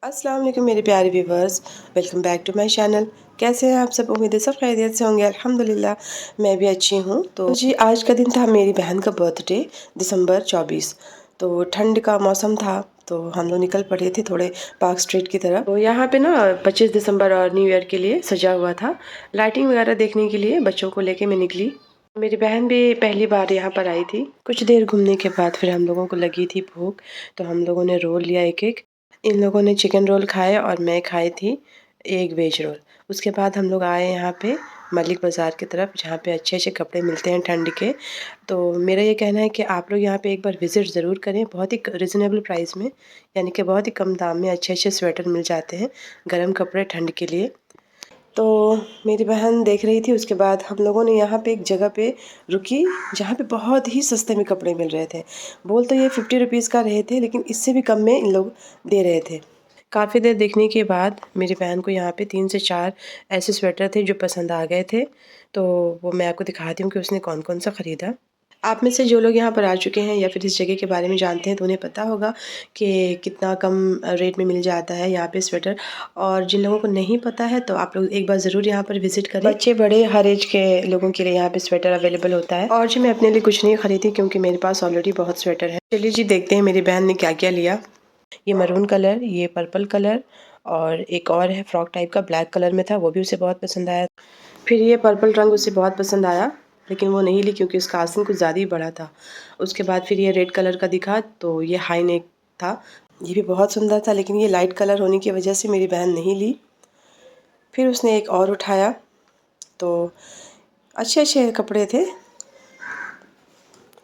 अस्सलाम वालेकुम मेरे प्यारे viewers, welcome back to my channel. कैसे हैं आप सब? उम्मीद है सब खैरियत से होंगे। अल्हम्दुलिल्लाह मैं भी अच्छी हूँ। तो जी आज का दिन था मेरी बहन का बर्थडे, दिसंबर 24। तो ठंड का मौसम था, तो हम लोग निकल पड़े थे थोड़े पार्क स्ट्रीट की तरफ। तो यहाँ पे ना 25 दिसंबर और न्यू ईयर के लिए सजा हुआ था। लाइटिंग वगैरह देखने के लिए बच्चों को लेके मैं निकली। मेरी बहन भी पहली बार यहाँ पर आई थी। कुछ देर घूमने के बाद फिर हम लोगों को लगी थी भूख, तो हम लोगों ने रोल लिया एक एक। इन लोगों ने चिकन रोल खाए और मैं खाई थी एक वेज रोल। उसके बाद हम लोग आए यहाँ पे मलिक बाज़ार की तरफ, जहाँ पे अच्छे अच्छे कपड़े मिलते हैं ठंड के। तो मेरा ये कहना है कि आप लोग यहाँ पे एक बार विज़िट ज़रूर करें। बहुत ही रिजनेबल प्राइस में, यानी कि बहुत ही कम दाम में अच्छे अच्छे स्वेटर मिल जाते हैं, गर्म कपड़े ठंड के लिए। तो मेरी बहन देख रही थी। उसके बाद हम लोगों ने यहाँ पे एक जगह पे रुकी, जहाँ पे बहुत ही सस्ते में कपड़े मिल रहे थे। बोल तो ये 50 रुपीज़ का रहे थे, लेकिन इससे भी कम में इन लोग दे रहे थे। काफ़ी देर देखने के बाद मेरी बहन को यहाँ पे 3 से 4 ऐसे स्वेटर थे जो पसंद आ गए थे। तो वो मैं आपको दिखाती हूँ कि उसने कौन कौन सा ख़रीदा। आप में से जो लोग यहाँ पर आ चुके हैं या फिर इस जगह के बारे में जानते हैं, तो उन्हें पता होगा कि कितना कम रेट में मिल जाता है यहाँ पे स्वेटर। और जिन लोगों को नहीं पता है, तो आप लोग एक बार ज़रूर यहाँ पर विज़िट करें। बच्चे बड़े हर एज के लोगों के लिए यहाँ पे स्वेटर अवेलेबल होता है। और जी मैं अपने लिए कुछ नहीं ख़रीदी, क्योंकि मेरे पास ऑलरेडी बहुत स्वेटर है। चलिए जी देखते हैं मेरी बहन ने क्या क्या लिया। ये मरून कलर, ये पर्पल कलर, और एक और है फ्रॉक टाइप का, ब्लैक कलर में था, वो भी उसे बहुत पसंद आया। फिर ये पर्पल रंग उसे बहुत पसंद आया, लेकिन वो नहीं ली क्योंकि इसका आसन कुछ ज़्यादा ही बड़ा था। उसके बाद फिर ये रेड कलर का दिखा, तो ये हाई नेक था, ये भी बहुत सुंदर था, लेकिन ये लाइट कलर होने की वजह से मेरी बहन नहीं ली। फिर उसने एक और उठाया, तो अच्छे अच्छे कपड़े थे,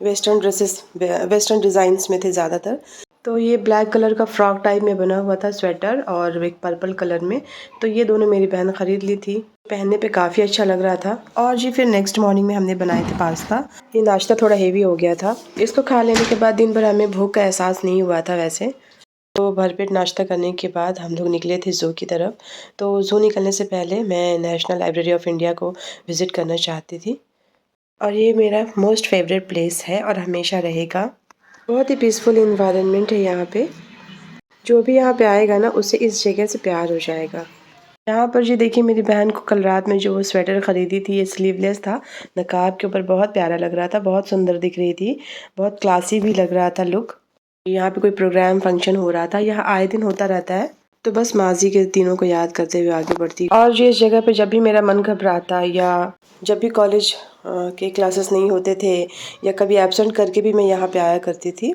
वेस्टर्न ड्रेसेस, वेस्टर्न डिज़ाइंस में थे ज़्यादातर। तो ये ब्लैक कलर का फ्रॉक टाइप में बना हुआ था स्वेटर, और एक पर्पल कलर में। तो ये दोनों मेरी बहन ख़रीद ली थी, पहनने पे काफ़ी अच्छा लग रहा था। और जी फिर नेक्स्ट मॉर्निंग में हमने बनाए थे पास्ता। ये नाश्ता थोड़ा हेवी हो गया था। इसको खा लेने के बाद दिन भर हमें भूख का एहसास नहीं हुआ था वैसे। तो भरपेट नाश्ता करने के बाद हम लोग निकले थे ज़ू की तरफ। तो ज़ू निकलने से पहले मैं नेशनल लाइब्रेरी ऑफ इंडिया को विज़िट करना चाहती थी, और ये मेरा मोस्ट फेवरेट प्लेस है और हमेशा रहेगा। बहुत ही पीसफुल इन्वायरमेंट है यहाँ पे। जो भी यहाँ पे आएगा ना, उसे इस जगह से प्यार हो जाएगा। यहाँ पर जी देखिए, मेरी बहन को कल रात में जो स्वेटर ख़रीदी थी, ये स्लीवलेस था, नकाब के ऊपर बहुत प्यारा लग रहा था, बहुत सुंदर दिख रही थी, बहुत क्लासी भी लग रहा था लुक। यहाँ पे कोई प्रोग्राम फंक्शन हो रहा था, यहाँ आए दिन होता रहता है। तो बस माजी के दिनों को याद करते हुए आगे बढ़ती। और जी इस जगह पे जब भी मेरा मन घबराता, या जब भी कॉलेज के क्लासेस नहीं होते थे, या कभी एब्सेंट करके भी मैं यहाँ पे आया करती थी।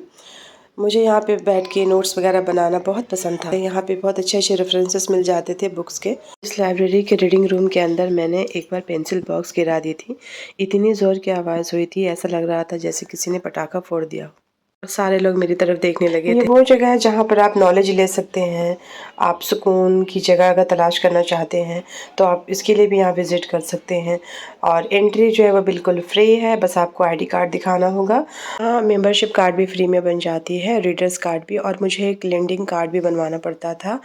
मुझे यहाँ पे बैठ के नोट्स वगैरह बनाना बहुत पसंद था। यहाँ पे बहुत अच्छे अच्छे रेफरेंसेस मिल जाते थे बुक्स के। इस लाइब्रेरी के रीडिंग रूम के अंदर मैंने एक बार पेंसिल बॉक्स गिरा दी थी। इतनी ज़ोर की आवाज़ हुई थी, ऐसा लग रहा था जैसे किसी ने पटाखा फोड़ दिया हो। सारे लोग मेरी तरफ देखने लगे थे। ये वो जगह है जहाँ पर आप नॉलेज ले सकते हैं। आप सुकून की जगह अगर तलाश करना चाहते हैं, तो आप इसके लिए भी यहाँ विज़िट कर सकते हैं। और एंट्री जो है वो बिल्कुल फ्री है, बस आपको आईडी कार्ड दिखाना होगा। हाँ, मेंबरशिप कार्ड भी फ्री में बन जाती है, रीडर्स कार्ड भी। और मुझे एक लेंडिंग कार्ड भी बनवाना पड़ता था,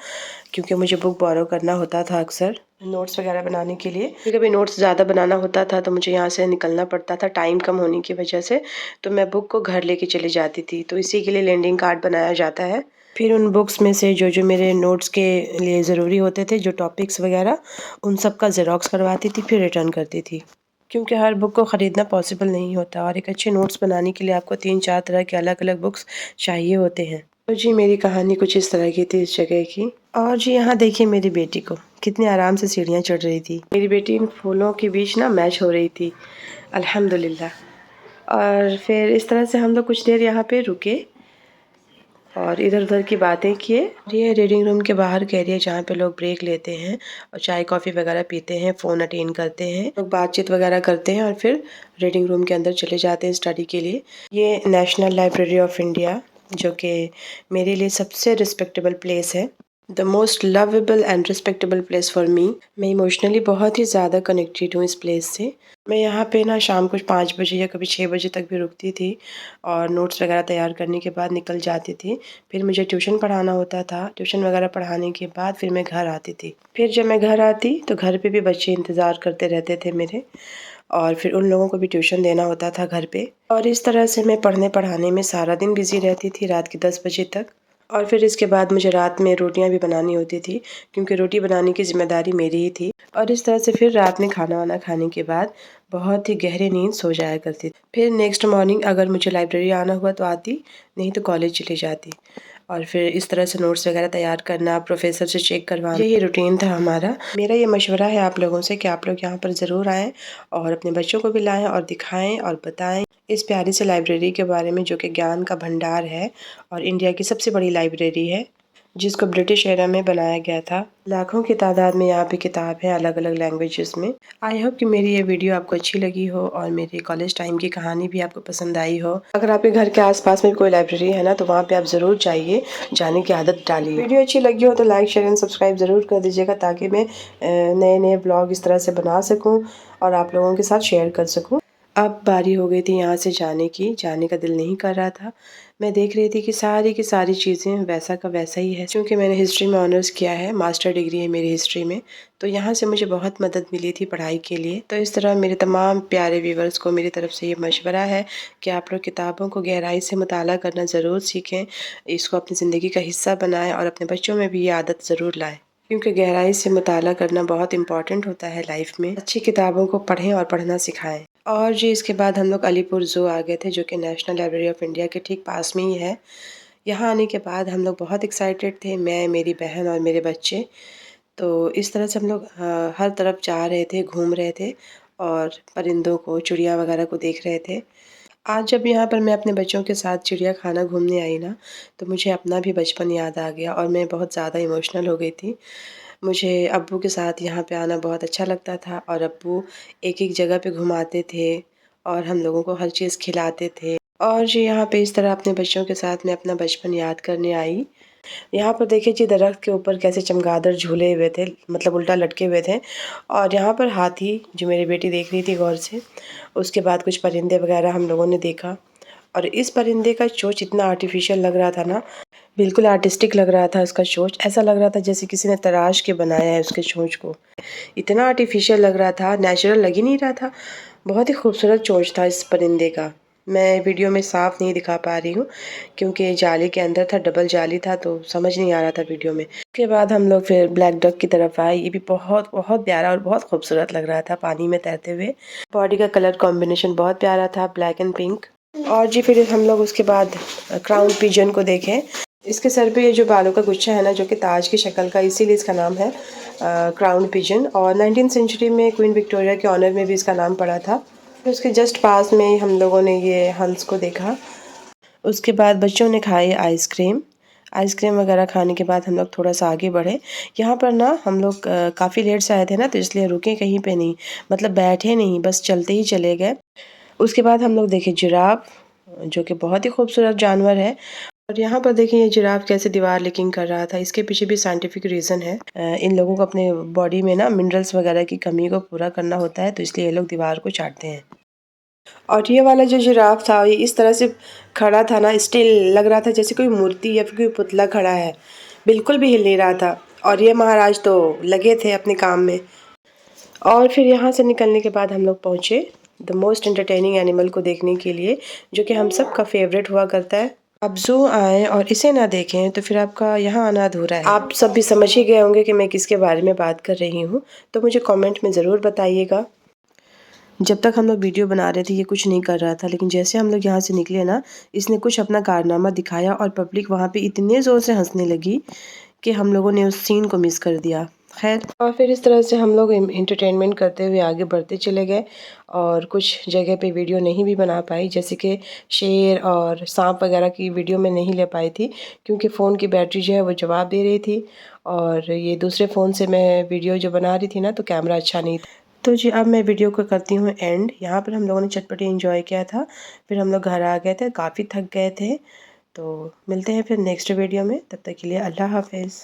क्योंकि मुझे बुक बोरो करना होता था अक्सर नोट्स वगैरह बनाने के लिए। कभी कभी नोट्स ज़्यादा बनाना होता था, तो मुझे यहाँ से निकलना पड़ता था टाइम कम होने की वजह से। तो मैं बुक को घर लेके चली जाती थी, तो इसी के लिए लेंडिंग कार्ड बनाया जाता है। फिर उन बुक्स में से जो जो मेरे नोट्स के लिए ज़रूरी होते थे, जो टॉपिक्स वगैरह, उन सब का ज़ेरॉक्स करवाती थी, फिर रिटर्न करती थी, क्योंकि हर बुक को ख़रीदना पॉसिबल नहीं होता। और एक अच्छे नोट्स बनाने के लिए आपको 3-4 तरह के अलग अलग बुक्स चाहिए होते हैं। तो जी मेरी कहानी कुछ इस तरह की थी इस जगह की। और जी यहाँ देखिए मेरी बेटी को, कितनी आराम से सीढ़ियाँ चढ़ रही थी। मेरी बेटी इन फूलों के बीच ना मैच हो रही थी, अल्हम्दुलिल्लाह। और फिर इस तरह से हम लोग कुछ देर यहाँ पे रुके और इधर उधर की बातें किए। ये रीडिंग रूम के बाहर का एरिया, जहाँ पे लोग ब्रेक लेते हैं और चाय कॉफ़ी वगैरह पीते हैं, फ़ोन अटेंड करते हैं, लोग बातचीत वगैरह करते हैं, और फिर रीडिंग रूम के अंदर चले जाते हैं स्टडी के लिए। ये नेशनल लाइब्रेरी ऑफ इंडिया, जो कि मेरे लिए सबसे रिस्पेक्टेबल प्लेस है, the most lovable and respectable place for me. मैं इमोशनली बहुत ही ज़्यादा कनेक्टेड हूँ इस प्लेस से। मैं यहाँ पे ना शाम को 5 बजे या कभी 6 बजे तक भी रुकती थी, और नोट्स वगैरह तैयार करने के बाद निकल जाती थी। फिर मुझे ट्यूशन पढ़ाना होता था, ट्यूशन वगैरह पढ़ाने के बाद फिर मैं घर आती थी। फिर जब मैं घर आती तो घर पे भी बच्चे इंतज़ार करते रहते थे मेरे, और फिर उन लोगों को भी ट्यूशन देना होता था घर पे। और इस तरह से मैं पढ़ने पढ़ाने में सारा दिन बिज़ी रहती थी, रात के 10 बजे तक। और फिर इसके बाद मुझे रात में रोटियां भी बनानी होती थी, क्योंकि रोटी बनाने की ज़िम्मेदारी मेरी ही थी। और इस तरह से फिर रात में खाना वाना खाने के बाद बहुत ही गहरी नींद सो जाया करती थी। फिर नेक्स्ट मॉर्निंग अगर मुझे लाइब्रेरी आना हुआ तो आती, नहीं तो कॉलेज चली जाती। और फिर इस तरह से नोट्स वगैरह तैयार करना, प्रोफेसर से चेक करवाना, यही रूटीन था हमारा। मेरा ये मशवरा है आप लोगों से कि आप लोग यहाँ पर ज़रूर आएँ और अपने बच्चों को भी लाएँ और दिखाएँ और बताएँ इस प्यारी से लाइब्रेरी के बारे में, जो कि ज्ञान का भंडार है और इंडिया की सबसे बड़ी लाइब्रेरी है, जिसको ब्रिटिश एरा में बनाया गया था। लाखों की तादाद में यहाँ पे किताब है अलग अलग लैंग्वेजेस में। आई होप कि मेरी ये वीडियो आपको अच्छी लगी हो और मेरी कॉलेज टाइम की कहानी भी आपको पसंद आई हो। अगर आपके घर के आसपास में कोई लाइब्रेरी है ना, तो वहाँ पे आप ज़रूर जाइए, जाने की आदत डालिए। वीडियो अच्छी लगी हो तो लाइक शेयर एंड सब्सक्राइब ज़रूर कर दीजिएगा, ताकि मैं नए नए ब्लॉग इस तरह से बना सकूँ और आप लोगों के साथ शेयर कर सकूँ। अब बारी हो गई थी यहाँ से जाने की, जाने का दिल नहीं कर रहा था। मैं देख रही थी कि सारी की सारी चीज़ें वैसा का वैसा ही है, क्योंकि मैंने हिस्ट्री में ऑनर्स किया है, मास्टर डिग्री है मेरी हिस्ट्री में, तो यहाँ से मुझे बहुत मदद मिली थी पढ़ाई के लिए। तो इस तरह मेरे तमाम प्यारे व्यूवर्स को मेरी तरफ से ये मशवरा है कि आप लोग किताबों को गहराई से मुताला करना ज़रूर सीखें, इसको अपनी ज़िंदगी का हिस्सा बनाएं और अपने बच्चों में भी ये आदत ज़रूर लाएँ, क्योंकि गहराई से मुताला करना बहुत इंपॉर्टेंट होता है लाइफ में। अच्छी किताबों को पढ़ें और पढ़ना सिखाएं। और जी इसके बाद हम लोग अलीपुर ज़ू आ गए थे, जो कि नेशनल लाइब्रेरी ऑफ इंडिया के ठीक पास में ही है। यहाँ आने के बाद हम लोग बहुत एक्साइटेड थे, मैं, मेरी बहन और मेरे बच्चे। तो इस तरह से हम लोग हर तरफ जा रहे थे, घूम रहे थे और परिंदों को, चिड़िया वगैरह को देख रहे थे। आज जब यहाँ पर मैं अपने बच्चों के साथ चिड़िया खाना घूमने आई ना, तो मुझे अपना भी बचपन याद आ गया और मैं बहुत ज़्यादा इमोशनल हो गई थी। मुझे अब्बू के साथ यहाँ पे आना बहुत अच्छा लगता था और अब्बू एक-एक जगह पे घुमाते थे और हम लोगों को हर चीज़ खिलाते थे। और जी यहाँ पे इस तरह अपने बच्चों के साथ मैं अपना बचपन याद करने आई। यहाँ पर देखिए जी दरख्त के ऊपर कैसे चमगादड़ झूले हुए थे, मतलब उल्टा लटके हुए थे। और यहाँ पर हाथी, जो मेरी बेटी देख रही थी गौर से। उसके बाद कुछ परिंदे वगैरह हम लोगों ने देखा और इस परिंदे का चोंच इतना आर्टिफिशियल लग रहा था ना, बिल्कुल आर्टिस्टिक लग रहा था उसका चोंच। ऐसा लग रहा था जैसे किसी ने तराश के बनाया है उसके चोंच को। इतना आर्टिफिशियल लग रहा था, नेचुरल लग ही नहीं रहा था। बहुत ही खूबसूरत चोंच था इस परिंदे का। मैं वीडियो में साफ नहीं दिखा पा रही हूँ, क्योंकि जाली के अंदर था, डबल जाली था, तो समझ नहीं आ रहा था वीडियो में। उसके बाद हम लोग फिर ब्लैक डक की तरफ आए। ये भी बहुत बहुत प्यारा और बहुत खूबसूरत लग रहा था पानी में तैरते हुए। बॉडी का कलर कॉम्बिनेशन बहुत प्यारा था, ब्लैक एंड पिंक। और जी फिर हम लोग उसके बाद क्राउन पिजन को देखें। इसके सर पे ये जो बालों का गुच्छा है ना, जो कि ताज की शक्ल का, इसीलिए इसका नाम है क्राउन पिजन। और 19वीं सेंचुरी में क्वीन विक्टोरिया के ऑनर में भी इसका नाम पड़ा था। फिर उसके जस्ट पास में हम लोगों ने ये हंस को देखा। उसके बाद बच्चों ने खाई आइसक्रीम। आइसक्रीम वगैरह खाने के बाद हम लोग थोड़ा सा आगे बढ़े। यहाँ पर ना हम लोग काफ़ी लेट से आए थे ना, तो इसलिए रुके कहीं पे नहीं, मतलब बैठे नहीं, बस चलते ही चले गए। उसके बाद हम लोग देखे जिराफ, जो कि बहुत ही खूबसूरत जानवर है। और यहाँ पर देखिए ये जिराफ कैसे दीवार लिकिंग कर रहा था। इसके पीछे भी साइंटिफिक रीज़न है। इन लोगों को अपने बॉडी में ना मिनरल्स वगैरह की कमी को पूरा करना होता है, तो इसलिए ये लोग दीवार को चाटते हैं। और ये वाला जो जिराफ था, ये इस तरह से खड़ा था ना, स्टिल लग रहा था जैसे कोई मूर्ति या फिर कोई पुतला खड़ा है, बिल्कुल भी हिल नहीं रहा था। और ये महाराज तो लगे थे अपने काम में। और फिर यहाँ से निकलने के बाद हम लोग पहुँचे द मोस्ट एंटरटेनिंग एनिमल को देखने के लिए, जो कि हम सब का फेवरेट हुआ करता है। आप ज़ू आएँ और इसे ना देखें तो फिर आपका यहाँ आना अधूरा है। आप सब भी समझ ही गए होंगे कि मैं किसके बारे में बात कर रही हूँ, तो मुझे कमेंट में ज़रूर बताइएगा। जब तक हम लोग वीडियो बना रहे थे ये कुछ नहीं कर रहा था, लेकिन जैसे हम लोग यहाँ से निकले ना, इसने कुछ अपना कारनामा दिखाया और पब्लिक वहाँ पे इतने ज़ोर से हंसने लगी कि हम लोगों ने उस सीन को मिस कर दिया। खैर, और फिर इस तरह से हम लोग एंटरटेनमेंट करते हुए आगे बढ़ते चले गए और कुछ जगह पे वीडियो नहीं भी बना पाई, जैसे कि शेर और सांप वगैरह की वीडियो में नहीं ले पाई थी, क्योंकि फ़ोन की बैटरी जो है वो जवाब दे रही थी और ये दूसरे फ़ोन से मैं वीडियो जो बना रही थी ना, तो कैमरा अच्छा नहीं था। तो जी अब मैं वीडियो को करती हूँ एंड। यहाँ पर हम लोगों ने चटपटी एंजॉय किया था, फिर हम लोग घर आ गए थे, काफ़ी थक गए थे। तो मिलते हैं फिर नेक्स्ट वीडियो में, तब तक के लिए अल्लाह हाफिज़।